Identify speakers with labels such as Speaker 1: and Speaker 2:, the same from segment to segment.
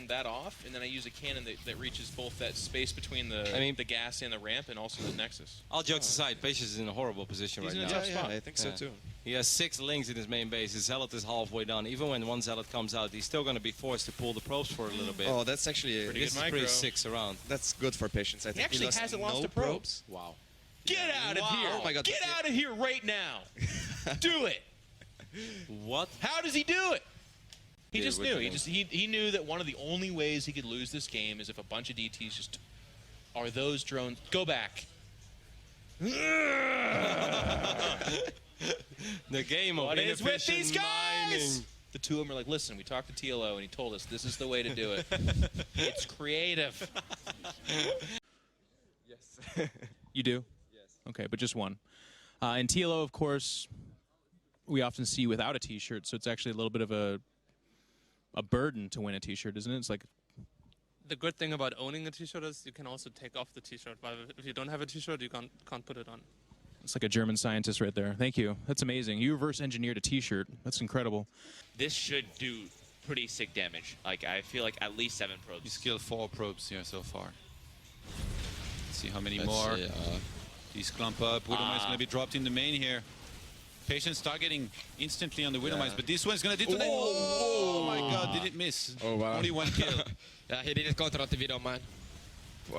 Speaker 1: filing that off, and then I use a cannon that reaches both that space between the gas and the ramp, and also the Nexus.
Speaker 2: All jokes aside, Patience is in a horrible position right now.
Speaker 1: He's in a tough spot.
Speaker 3: I think so too.
Speaker 2: He has 6 links in his main base. His Zealot is halfway done. Even when one Zealot comes out, he's still going to be forced to pull the probes for a little bit.
Speaker 3: Oh, that's actually
Speaker 1: Pretty good
Speaker 2: Pretty
Speaker 1: micro.
Speaker 2: 6 around.
Speaker 3: that's good for Patience. I
Speaker 1: He
Speaker 3: think
Speaker 1: actually hasn't lost
Speaker 3: no
Speaker 1: a probes.
Speaker 2: Wow.
Speaker 1: Get out of here!
Speaker 3: Oh my God,
Speaker 1: Get
Speaker 3: that's
Speaker 1: out of here right now! Do it!
Speaker 2: What?
Speaker 1: How does he do it? He
Speaker 2: Yeah,
Speaker 1: just
Speaker 2: what
Speaker 1: knew.
Speaker 2: the
Speaker 1: He knew that one of the only ways he could lose this game is if a bunch of DTs just are those drones. Go back.
Speaker 2: The game of
Speaker 1: What is with
Speaker 2: inefficient
Speaker 1: these guys?
Speaker 2: mining.
Speaker 1: The two of them are like, listen, we talked to TLO and he told us this is the way to do it. It's creative.
Speaker 3: Yes.
Speaker 1: You do?
Speaker 3: Yes.
Speaker 1: Okay, but just one. And TLO, of course, we often see without a T-shirt, so it's actually a little bit of a burden to win a T-shirt, isn't it? It's like,
Speaker 4: The good thing about owning a T-shirt is you can also take off the T-shirt. But if you don't have a T-shirt, you can't put it on.
Speaker 1: it's like a German scientist right there. Thank you. That's amazing. You reverse engineered a T-shirt. That's incredible.
Speaker 5: This should do pretty sick damage. Like, I feel like at least 7 probes.
Speaker 6: He's killed 4 probes here so far. Let's see how many
Speaker 3: Let's
Speaker 6: more.
Speaker 3: see,
Speaker 6: These clump up. Widowmine is going to be dropped in the main here. Patience targeting instantly on the Widowmines, but this one's going to detonate. Oh my god, did it miss?
Speaker 7: Oh wow.
Speaker 6: Only 1 kill.
Speaker 7: Yeah, he didn't control the Widowmine.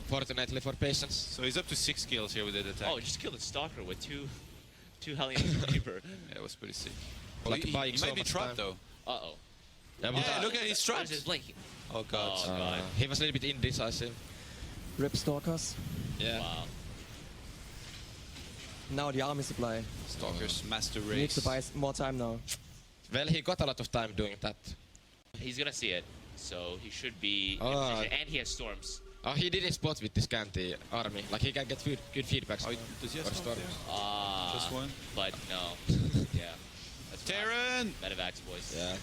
Speaker 7: Fortunately for Patience.
Speaker 6: So he's up to 6 kills here with that attack.
Speaker 5: Oh, just killed a Stalker with 2 Hellion Reaper.
Speaker 6: Yeah, it was pretty sick.
Speaker 7: Like
Speaker 6: he
Speaker 7: buying so
Speaker 6: might be
Speaker 7: much
Speaker 6: trapped
Speaker 7: time.
Speaker 6: though.
Speaker 5: Uh-oh.
Speaker 6: Yeah, look at his
Speaker 5: Where's
Speaker 6: traps.
Speaker 5: his blinking?
Speaker 6: Oh god.
Speaker 5: Oh, God.
Speaker 7: He was a little bit indecisive.
Speaker 8: Rip Stalkers.
Speaker 7: Yeah.
Speaker 5: Wow.
Speaker 8: Now the army supply.
Speaker 6: Stalker's master
Speaker 8: We need
Speaker 6: race.
Speaker 8: to buy more time now.
Speaker 7: Well, he got a lot of time doing that.
Speaker 5: He's gonna see it, so he should be in
Speaker 7: Ah.
Speaker 5: position. And he has storms.
Speaker 7: Oh, he didn't spot with this scanty army. Like, he can get good feedbacks.
Speaker 6: Oh, does he have
Speaker 7: Or
Speaker 6: storms
Speaker 7: storms.
Speaker 6: there? Just one?
Speaker 5: But no. Yeah. That's
Speaker 6: Terran!
Speaker 5: Medivacs, boys.
Speaker 7: Yeah.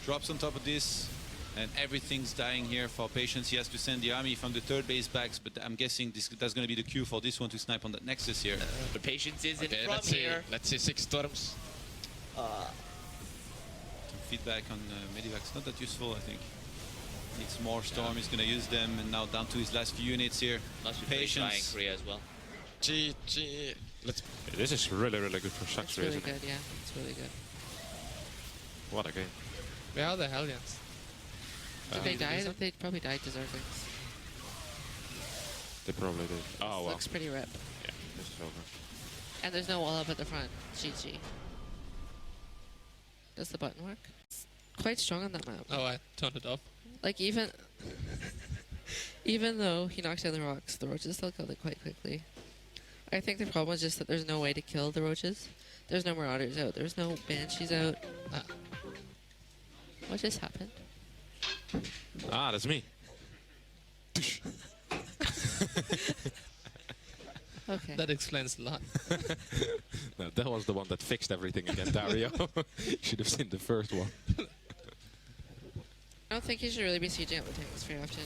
Speaker 6: Drops on top of this, and everything's dying here for Patience. He has to send the army from the 3rd base back, but I'm guessing that's going to be the cue for this one to snipe on that Nexus here.
Speaker 5: But Patience is in
Speaker 7: Okay,
Speaker 5: front
Speaker 7: let's see.
Speaker 5: here.
Speaker 7: Let's see 6 storms.
Speaker 6: Some feedback on Medivac's not that useful, I think. Needs more storm, he's going to use them, and now down to his last few units here.
Speaker 5: Must be pretty shy in
Speaker 6: Patience.
Speaker 5: Korea as well.
Speaker 7: GG. Let's.
Speaker 9: This is really, really good for
Speaker 10: It's
Speaker 9: Saxony,
Speaker 10: really
Speaker 9: isn't it?
Speaker 10: good, yeah. It's really good.
Speaker 9: What a game.
Speaker 10: Where are the Hellions? Did they die? They probably died deserving.
Speaker 9: They probably did. Oh, well.
Speaker 10: Looks pretty rip.
Speaker 9: Yeah, this is over.
Speaker 10: And there's no wall up at the front. GG. Does the button work? It's quite strong on that map.
Speaker 4: Oh, I turned it off.
Speaker 10: Like even though he knocks down the rocks, the roaches still kill it quite quickly. I think the problem is just that there's no way to kill the roaches. There's no Marauders out. There's no Banshees out. What just happened?
Speaker 9: Ah, that's me.
Speaker 10: Okay.
Speaker 4: That explains a lot.
Speaker 9: No, that was the one that fixed everything again, Dario. Should have seen the first one.
Speaker 10: I don't think he should really be sieging out the tanks very often.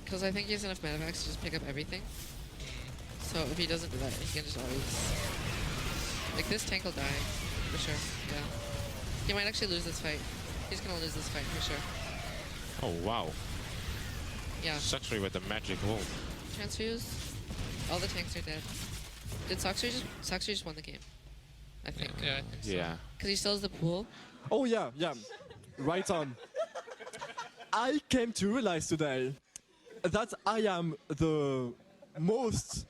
Speaker 10: Because I think he has enough medevacs to just pick up everything. So if he doesn't do that, he can just always... Like, this tank will die. For sure, yeah. He might actually lose this fight. He's gonna lose this fight, for sure.
Speaker 9: Oh, wow.
Speaker 10: Yeah.
Speaker 9: Saxony with the magic wall.
Speaker 10: Transfuse. All the tanks are dead. Did Saxony just won the game? I think.
Speaker 4: Yeah.
Speaker 9: Yeah.
Speaker 10: Because he still has the pool.
Speaker 8: Oh yeah, yeah. Right on. I came to realize today that I am the most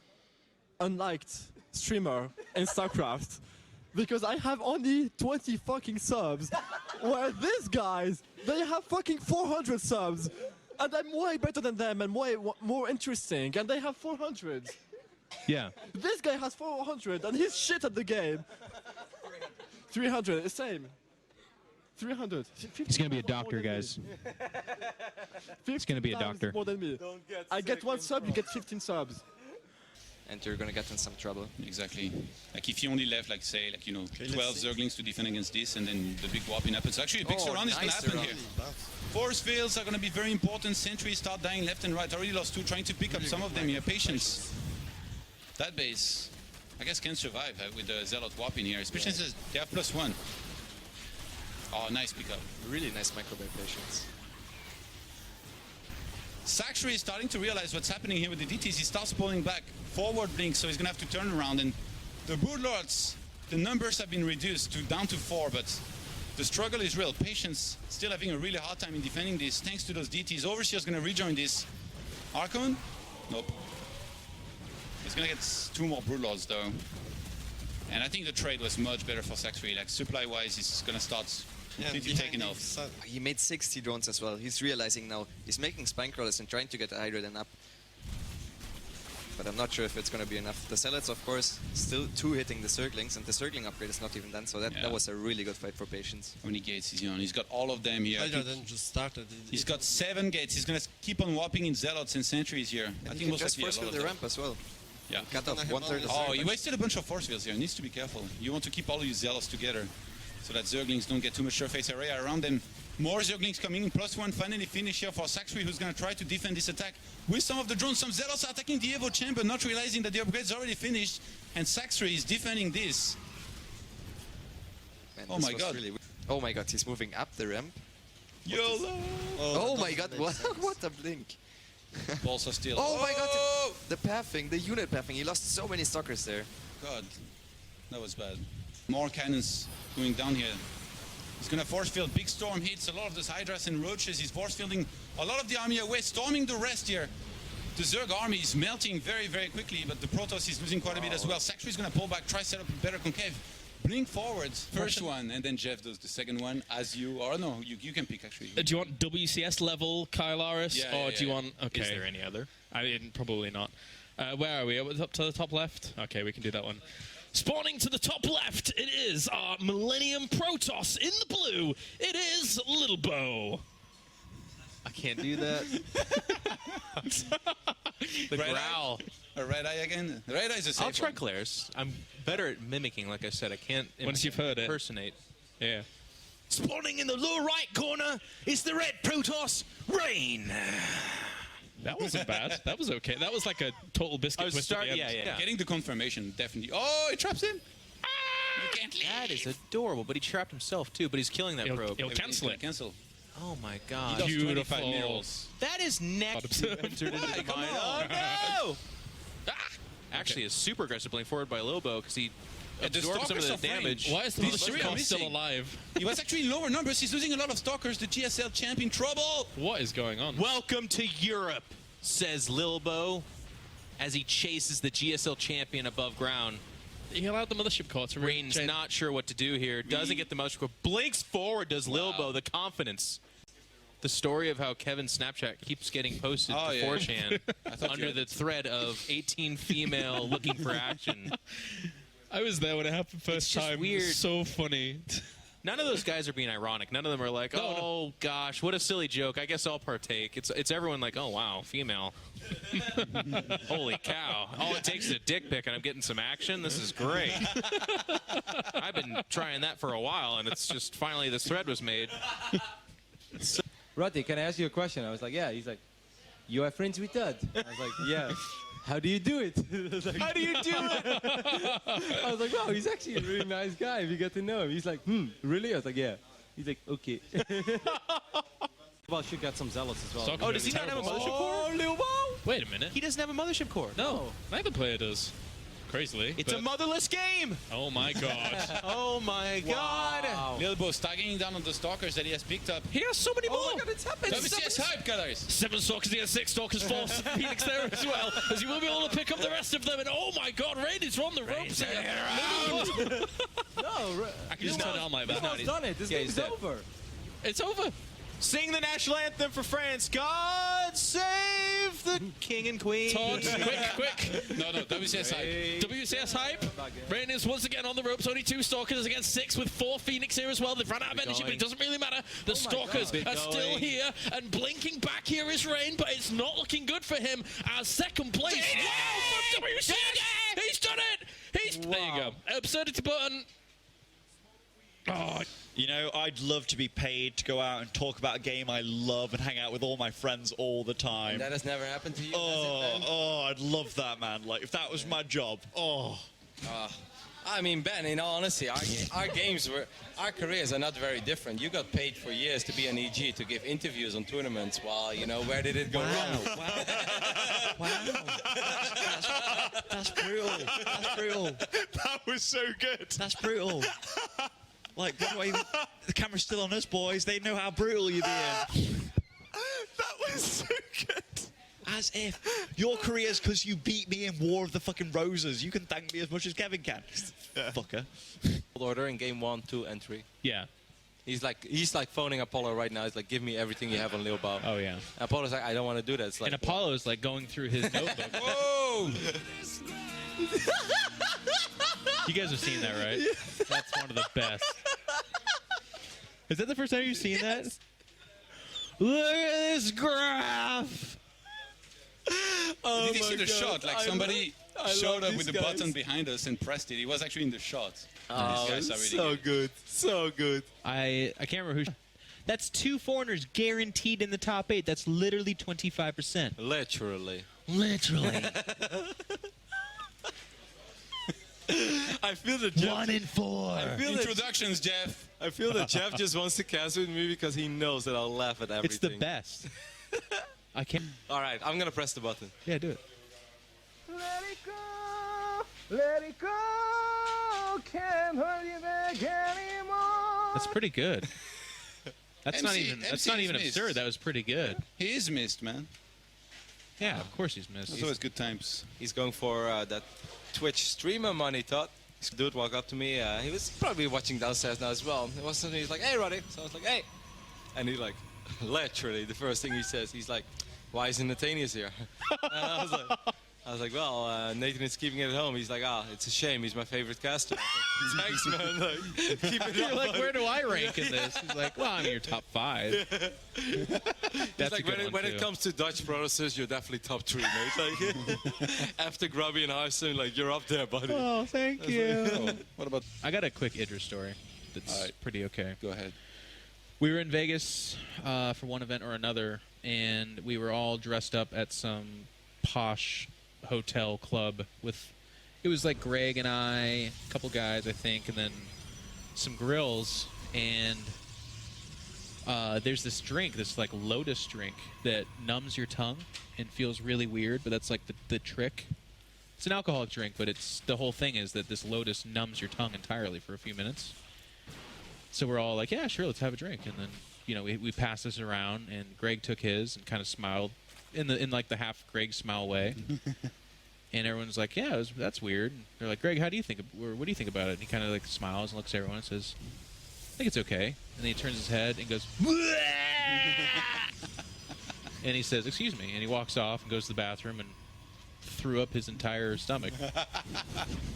Speaker 8: unliked streamer in StarCraft because I have only 20 fucking subs, where these guys, they have fucking 400 subs, and I'm way better than them and way more interesting, and they have 400.
Speaker 1: Yeah.
Speaker 8: This guy has 400 and he's shit at the game. 300, same. 300.
Speaker 1: He's gonna be a doctor, guys. He's gonna be a doctor.
Speaker 8: More than me. I get 1 sub, you get 15 subs.
Speaker 3: And you're gonna get in some trouble.
Speaker 6: Exactly. Like if you only left, like say, like 12 Zerglings to defend against this, and then the big whopping happens. Actually, a big surround is gonna happen here. Force fields are gonna be very important. Sentries start dying left and right. I already lost 2, trying to pick up some of them here. Patience. That base, I guess, can survive with the Zealot whopping here, especially since they have +1. Oh, nice pickup.
Speaker 3: Really nice micro by Patience.
Speaker 6: Saxry is starting to realize what's happening here with the DTs. He starts pulling back, forward blink, so he's going to have to turn around. And the Broodlords, the numbers have been reduced down to 4, but the struggle is real. Patience still having a really hard time in defending this, thanks to those DTs. Overseer's going to rejoin this. Archon? Nope. He's going to get 2 more Broodlords, though. And I think the trade was much better for Saxry. Like, supply-wise, he's going to start completely taking off.
Speaker 3: He made 60 drones as well. He's realizing now. He's making spine crawlers and trying to get the Hydra then up. But I'm not sure if it's going to be enough. The Zealots, of course, still 2 hitting the Zerglings, and the Zergling upgrade is not even done, so that was a really good fight for Patience.
Speaker 6: How many gates is he on? He's got all of them here.
Speaker 11: Hydra then just started.
Speaker 6: He's got 7 gates. He's going to keep on whopping in Zealots and Sentries here.
Speaker 3: And
Speaker 6: I
Speaker 3: he
Speaker 6: think
Speaker 3: can
Speaker 6: most
Speaker 3: just
Speaker 6: likely
Speaker 3: force
Speaker 6: a
Speaker 3: field
Speaker 6: lot
Speaker 3: the
Speaker 6: of
Speaker 3: ramp as well.
Speaker 6: Yeah.
Speaker 3: Cut off 1/3 of
Speaker 6: Oh, you wasted a bunch of force fields here. Needs to be careful. You want to keep all of your Zealots together so that Zerglings don't get too much surface area around them. More Zerglings coming in, +1 finally finish here for Saxry, who's going to try to defend this attack with some of the drones. Some Zealots are attacking the Evo Chamber, not realizing that the upgrade's already finished, and Saxry is defending this.
Speaker 3: Man,
Speaker 6: oh
Speaker 3: this
Speaker 6: my
Speaker 3: was
Speaker 6: god.
Speaker 3: Really oh my god, he's moving up the ramp.
Speaker 6: YOLO!
Speaker 3: Oh my god, what a blink.
Speaker 6: Balls are still.
Speaker 3: Oh my god, the pathing, the unit pathing. He lost so many stalkers there.
Speaker 6: God, that was bad. More cannons going down here. He's going to force field. Big storm hits a lot of those Hydras and Roaches. He's force fielding a lot of the army away, storming the rest here. The Zerg army is melting very, very quickly, but the Protoss is losing quite a bit as well. Saxry is going to pull back, try set up a better concave. Blink forwards. First one, and then Jeff does the second one as you... Or no, you can pick, actually.
Speaker 12: Do you want WCS level Kylaris, or do you want... Okay.
Speaker 1: Is there any other?
Speaker 12: I mean, probably not. Where are we? Up to the top left? Okay, we can do that one. Spawning to the top left, it is our Millennium Protoss. In the blue, it is Little Bow.
Speaker 1: I can't do that. The
Speaker 6: Red
Speaker 1: growl.
Speaker 6: A red eye again? The red eye is a safe
Speaker 1: I'll try
Speaker 6: one.
Speaker 1: Claire's. I'm better at mimicking, like I said. I can't
Speaker 12: Once you've heard it.
Speaker 1: impersonate.
Speaker 12: Yeah.
Speaker 1: Spawning in the lower right corner is the red Protoss Rain.
Speaker 12: That wasn't bad. That was okay. That was like a total biscuit twist at the end.
Speaker 6: Getting the confirmation, definitely. Oh, it traps him. You can't leave.
Speaker 1: That is adorable, but he trapped himself too. But he's killing that probe.
Speaker 12: He'll cancel it.
Speaker 6: Cancel.
Speaker 1: Oh my
Speaker 6: He
Speaker 1: god!
Speaker 6: does
Speaker 12: Beautiful.
Speaker 6: 25 minerals.
Speaker 1: That is next. Entered into the mine. Oh no! Actually, a super aggressive blink forward by Lobo because he absorbed some of the damage.
Speaker 12: Why is the Mothership still alive?
Speaker 6: He was actually in lower numbers. He's losing a lot of stalkers. The GSL champ in trouble.
Speaker 12: What is going on?
Speaker 1: Welcome to Europe, says Lilbo, as he chases the GSL champion above ground.
Speaker 12: He allowed the Mothership core to
Speaker 1: Rain's not sure what to do here. Doesn't get the Mothership core. Blinks forward, does Lilbo, the confidence. The story of how Kevin's Snapchat keeps getting posted to 4chan under the thread of 18 female looking for action.
Speaker 12: I was there when it happened first time.
Speaker 1: Weird.
Speaker 12: So funny.
Speaker 1: None of those guys are being ironic. None of them are like, oh gosh, what a silly joke. I guess I'll partake. It's everyone like, oh wow, female. Holy cow. All it takes is a dick pic and I'm getting some action. This is great. I've been trying that for a while and it's just finally this thread was made.
Speaker 13: Roddy, can I ask you a question? I was like, yeah. He's like, you are friends with Todd? I was like, yeah. How do you do it? Like,
Speaker 1: how do you do it?
Speaker 13: I was like, wow, he's actually a really nice guy if you get to know him. He's like, really? I was like, yeah. He's like, okay.
Speaker 14: Well, should get some Zealots as well.
Speaker 12: Stalkers
Speaker 1: Oh, does he not have a Mothership core?
Speaker 12: Wait a minute.
Speaker 1: He doesn't have a Mothership core.
Speaker 12: No, neither player does. Crazily.
Speaker 1: It's a motherless game.
Speaker 12: Oh my god.
Speaker 1: Oh my god.
Speaker 6: Lilbo's tagging down on the stalkers that he has picked up.
Speaker 12: He has so many more.
Speaker 1: Oh my god, it's happened.
Speaker 6: WCS hype, colors.
Speaker 12: 7 stalkers against 6 stalkers, 4 Phoenix there as well, as you will be able to pick up the rest of them. And oh my god, Rain is on the ropes here.
Speaker 13: No,
Speaker 12: I can just turn it on like that.
Speaker 13: He's done it. This game's over.
Speaker 12: It's over.
Speaker 1: Sing the national anthem for France. God save the king and queen.
Speaker 12: Todd, quick.
Speaker 6: No, WCS hype.
Speaker 12: WCS hype. Rain is once again on the ropes. Only 2 stalkers against 6 with 4 Phoenix here as well. They've run out of energy, but it doesn't really matter. The stalkers are still here, and blinking back here is Rain, but it's not looking good for him as second place. Wow, from WCS. He's done it. There you go. Absurdity button.
Speaker 15: Oh. You know, I'd love to be paid to go out and talk about a game I love and hang out with all my friends all the time.
Speaker 3: And that has never happened to you,
Speaker 15: I'd love that, man. Like, if that was my job.
Speaker 2: I mean, Ben, in all honesty, our careers are not very different. You got paid for years to be an EG, to give interviews on tournaments. Well, you know, where did it go wrong?
Speaker 15: Wow. That's brutal. That's brutal.
Speaker 6: That was so good.
Speaker 15: That's brutal. Like, by the way, the camera's still on us, boys. They know how brutal you're being.
Speaker 6: That was so good.
Speaker 15: As if your career's because you beat me in War of the fucking Roses. You can thank me as much as Kevin can. Fucker.
Speaker 2: Order in game 1, 2, and 3.
Speaker 1: Yeah.
Speaker 2: He's like phoning Apollo right now. He's like, give me everything you have on Liu Bao.
Speaker 1: Oh, yeah.
Speaker 2: Apollo's like, I don't want to do that. It's like,
Speaker 1: And Apollo is like going through his notebook.
Speaker 2: Whoa!
Speaker 1: You guys have seen that, right? That's one of the best. Is that the first time you've seen that? Look at this graph!
Speaker 6: Oh, did you see the shot? Like somebody showed up with the button behind us and pressed it. He was actually in the shot.
Speaker 8: Oh,
Speaker 6: these guys are really
Speaker 8: so good. So good.
Speaker 1: I can't remember who. That's 2 foreigners guaranteed in the top 8. That's literally 25%.
Speaker 2: Literally.
Speaker 1: Literally.
Speaker 2: I feel that Jeff...
Speaker 1: 1 in 4.
Speaker 6: Introductions, Jeff.
Speaker 2: I feel that Jeff just wants to cast with me because he knows that I'll laugh at everything.
Speaker 1: It's the best. I can't.
Speaker 2: All right, I'm going to press the button.
Speaker 1: Yeah, do it.
Speaker 11: Let it go, let it go, can't hold you back anymore.
Speaker 1: That's pretty good. That's not
Speaker 6: MC
Speaker 1: even. That's
Speaker 6: is
Speaker 1: not even
Speaker 6: missed.
Speaker 1: absurd. That was pretty good.
Speaker 6: He is missed, man.
Speaker 1: Yeah, of course he's missed.
Speaker 6: It's always good times.
Speaker 2: He's going for that Twitch streamer money, Todd. This dude walked up to me. He was probably watching downstairs now as well. It wasn't. He's like, "Hey, Roddy." So I was like, "Hey," and he like, literally, the first thing he says, he's like, "Why isn't Nathanius here?" And I was like, well, Nathan is keeping it at home. He's like, it's a shame. He's my favorite caster. Like, thanks, man. Like, keep it
Speaker 1: You're
Speaker 2: up,
Speaker 1: like,
Speaker 2: buddy.
Speaker 1: where do I rank in this? He's like, well, I'm in your top 5. That's
Speaker 2: like,
Speaker 1: a good
Speaker 2: when
Speaker 1: one,
Speaker 2: it
Speaker 1: too.
Speaker 2: comes to Dutch protesters, you're definitely top 3, mate. Like, after Grubby and Harson, like, you're up there, buddy.
Speaker 1: Oh, thank you.
Speaker 6: What about?
Speaker 1: I got a quick Idris story. That's pretty okay.
Speaker 6: Go ahead.
Speaker 1: We were in Vegas for one event or another, and we were all dressed up at some posh hotel club with, it was like Greg and I, a couple guys, I think, and then some grills, and there's this drink, this like lotus drink that numbs your tongue and feels really weird, but that's like the trick. It's an alcoholic drink, but it's the whole thing is that this lotus numbs your tongue entirely for a few minutes. So we're all like, yeah, sure, let's have a drink. And then, you know, we passed this around, and Greg took his and kind of smiled in like the half Greg smile way. And everyone's like, yeah, that's weird. And they're like, Greg, what do you think about it? And he kind of like smiles and looks at everyone and says, I think it's okay. And then he turns his head and goes, and he says, excuse me. And he walks off and goes to the bathroom and threw up his entire stomach.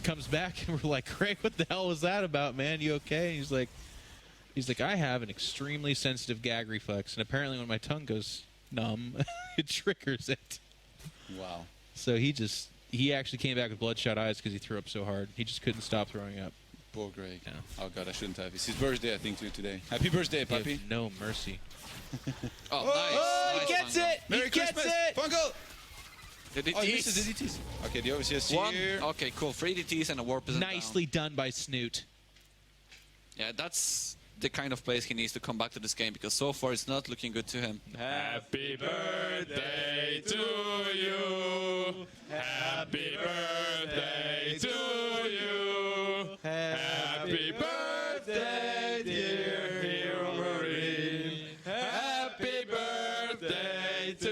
Speaker 1: Comes back and we're like, Greg, what the hell was that about, man? You okay? And he's like, I have an extremely sensitive gag reflex, and apparently when my tongue goes numb, it triggers it.
Speaker 6: Wow.
Speaker 1: So he actually came back with bloodshot eyes because he threw up so hard. He just couldn't stop throwing up.
Speaker 6: Poor Greg.
Speaker 1: Yeah.
Speaker 6: Oh, God, I shouldn't have. It's his birthday, I think, too, today. Happy birthday,
Speaker 1: You have
Speaker 6: puppy.
Speaker 1: no mercy.
Speaker 5: Oh, nice.
Speaker 6: Oh,
Speaker 5: nice,
Speaker 6: he gets
Speaker 5: Funko.
Speaker 6: it! Merry Christmas! Funko!
Speaker 5: The DTs.
Speaker 6: Oh, he missed the DTs. Okay, the overseer's
Speaker 5: One.
Speaker 6: here.
Speaker 5: Okay, cool. 3 DTs and a warp is
Speaker 1: Nicely done by Snoot.
Speaker 5: Yeah, that's the kind of place he needs to come back to this game, because so far it's not looking good to him.
Speaker 11: Happy birthday to you. Happy birthday to you. Happy birthday, dear Hero Marine. Happy birthday to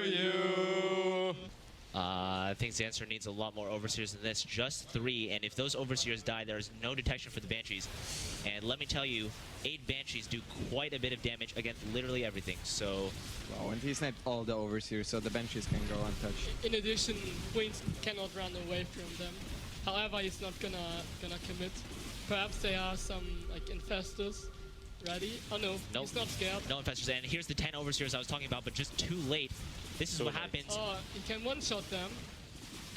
Speaker 11: you.
Speaker 16: I think Zancer needs a lot more Overseers than this. Just 3, and if those Overseers die, there's no detection for the Banshees. And let me tell you, 8 Banshees do quite a bit of damage against literally everything, so...
Speaker 17: Wow, and he sniped all the Overseers, so the benches can go untouched.
Speaker 18: In addition, Queens cannot run away from them. However, he's not gonna commit. Perhaps they are some like infestors ready. Oh no,
Speaker 16: Nope.
Speaker 18: he's not scared.
Speaker 16: No Infestors, and here's the 10 Overseers I was talking about, but just too late. This is what happens.
Speaker 18: Oh, he can one-shot them.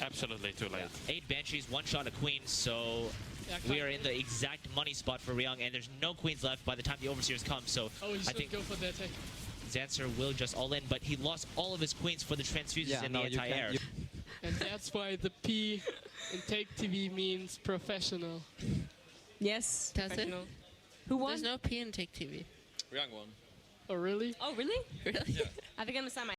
Speaker 4: Absolutely too late.
Speaker 16: 8 Banshees, 1 shot a Queen, so
Speaker 18: Yeah,
Speaker 16: we are in the exact money spot for Ryung, and there's no Queens left by the time the Overseers come, so
Speaker 18: Oh, he
Speaker 16: I
Speaker 18: should
Speaker 16: think
Speaker 18: go for the attack.
Speaker 16: Zancer will just all in, but he lost all of his Queens for the transfuses
Speaker 17: Yeah,
Speaker 16: and
Speaker 17: no,
Speaker 16: the
Speaker 17: you
Speaker 16: anti-air.
Speaker 18: And that's why the P in TakeTV means professional.
Speaker 19: Yes.
Speaker 10: That's it?
Speaker 19: Professional. Who won?
Speaker 10: There's no P in TakeTV.
Speaker 1: Young one.
Speaker 18: Oh, really?
Speaker 19: Oh, really?
Speaker 10: Really?
Speaker 19: I think I'm gonna sign my